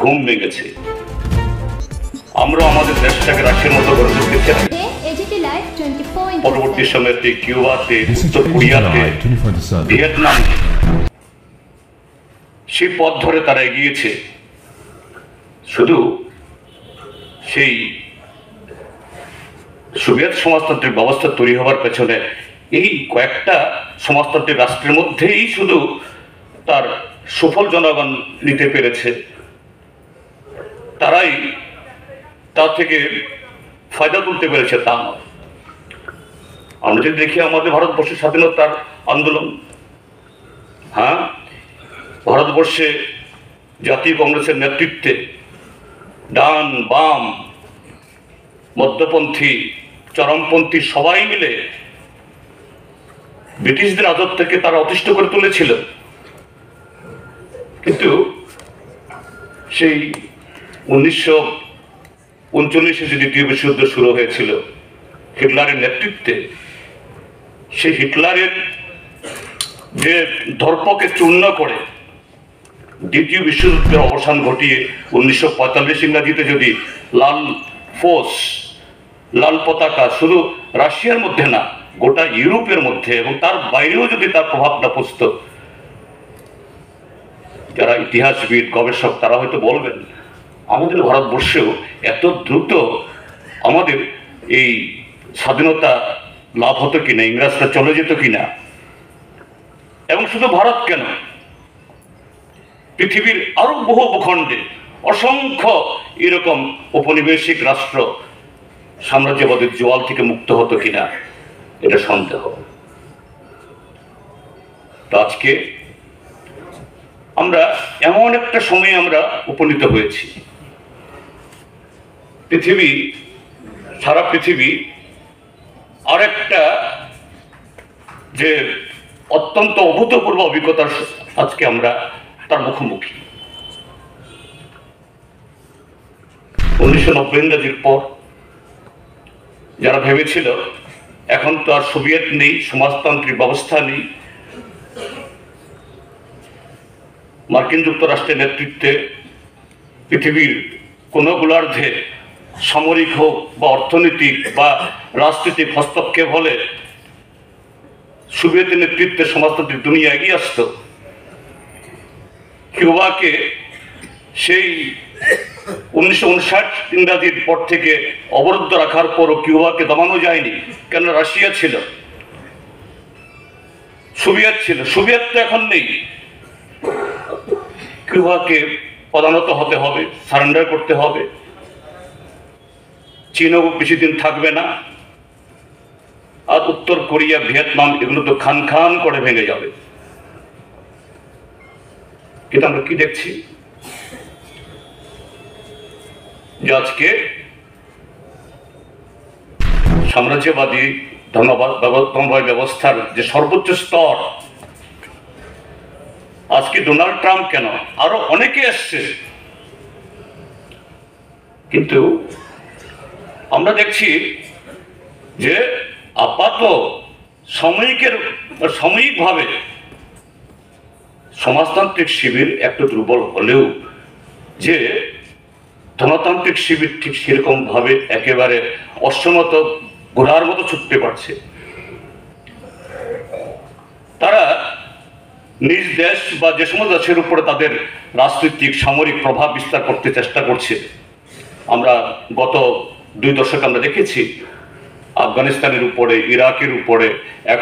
ঘুম ভেঙেছে। আমরা আমাদের দেশটাকে রাষ্ট্রের মতো গড়ে তুলতে চাই। পরবর্তী সময়তে কিউবাতে, উত্তর কোরিয়াতে, ভিয়েতনাম, সেই পথ ধরে তারা এগিয়েছে। শুধু সেই সোভিয়েত সমাজতান্ত্রিক ব্যবস্থা তৈরি হওয়ার পেছনে এই কয়েকটা সমাজতান্ত্রিক রাষ্ট্রের মধ্যেই শুধু তার সুফল জনগণ নিতে পেরেছে, তারাই তা থেকে ফায়দা তুলতে পেরেছে তা নয়। আমরা যদি দেখি আমাদের ভারতবর্ষের স্বাধীনতার আন্দোলন, হ্যাঁ, ভারতবর্ষে জাতীয় কংগ্রেসের নেতৃত্বে ডান বাম মধ্যপন্থী চরমপন্থী সবাই মিলে ব্রিটিশদের আদর থেকে তারা অতিষ্ঠ করে তুলেছিল। কিন্তু সেই 1939 যে দ্বিতীয় বিশ্বযুদ্ধ শুরু হয়েছিল হিটলারের নেতৃত্বে, সেই হিটলারের যে দর্পকে চূর্ণ করে দ্বিতীয় বিশ্বযুদ্ধের অবসান ঘটিয়ে 1945 ইংরাজিতে যদি লাল ফোর্স, লাল পতাকা শুধু রাশিয়ার মধ্যে না গোটা ইউরোপের মধ্যে এবং তার বাইরেও যদি তার প্রভাবটা পড়ত, যারা ইতিহাসবিদ গবেষক তারা হয়তো বলবেন আমাদের ভারতবর্ষেও এত দ্রুত আমাদের এই স্বাধীনতা লাভ হতো কিনা, ইংরেজরা চলে যেত কিনা। এবং শুধু ভারত কেন, পৃথিবীর আরো বহু ভূখণ্ডে অসংখ্য এরকম উপনিবেশিক রাষ্ট্র সাম্রাজ্যবাদের জোয়াল থেকে মুক্ত হতো কিনা, এটা সন্দেহ। তো আজকে আমরা এমন একটা সময়ে আমরা উপনীত হয়েছি, পৃথিবী, সারা পৃথিবী আরেকটা যে অত্যন্ত অভূতপূর্ব অভিজ্ঞতার আজকে আমরা তার মুখোমুখি। 1990 ইংরেজির পর যারা ভেবেছিল এখন তো আর সোভিয়েত নেই, সমাজতান্ত্রিক ব্যবস্থা নেই, মার্কিন যুক্তরাষ্ট্রের নেতৃত্বে পৃথিবীর কোন গোলার্ধে সামরিক হোক বা অর্থনৈতিক বা রাজনৈতিক হস্তক্ষেপ হলে সোভিয়েতের নেতৃত্বে সমাজতান্ত্রিক দুনিয়া এগিয়ে আসত, কিউবাকে সেই 1959 ইংরাজির পর থেকে অবরুদ্ধ রাখার পরও কিউবাকে দমানো যায়নি, কেন রাশিয়া ছিল, সোভিয়েত ছিল। সোভিয়েত তো এখন নেই, কিউবাকে পদানত হতে হবে, সারেন্ডার করতে হবে। চীনও বেশি দিন থাকবে না, আর উত্তর কোরিয়া, ভিয়েতনাম এগুলো তো খান খান করে ভেঙে যাবে। কিন্তু আমরা কি দেখছি যে আজকে সাম্রাজ্যবাদী ধনবাদ ব্যবস্থার যে সর্বোচ্চ স্তর, আজকে ডোনাল্ড ট্রাম্প কেন আরো অনেকে আসছে, কিন্তু আমরা দেখছি যে আপাত সাময়িকভাবে সমাজতান্ত্রিক শিবির একটু দুর্বল হলেও যে ধনতান্ত্রিক শিবির ঠিক সেরকম ভাবে একেবারে অসমত ঘোড়ার মতো ছুটতে পারছে। তারা নিজ দেশ বা যে সমস্ত দেশের উপরে তাদের রাজনৈতিক সামরিক প্রভাব বিস্তার করতে চেষ্টা করছে। আমরা গত 2 দশক আমরা দেখেছি আফগানিস্তানের উপরে, ইরাকের উপরে, এখন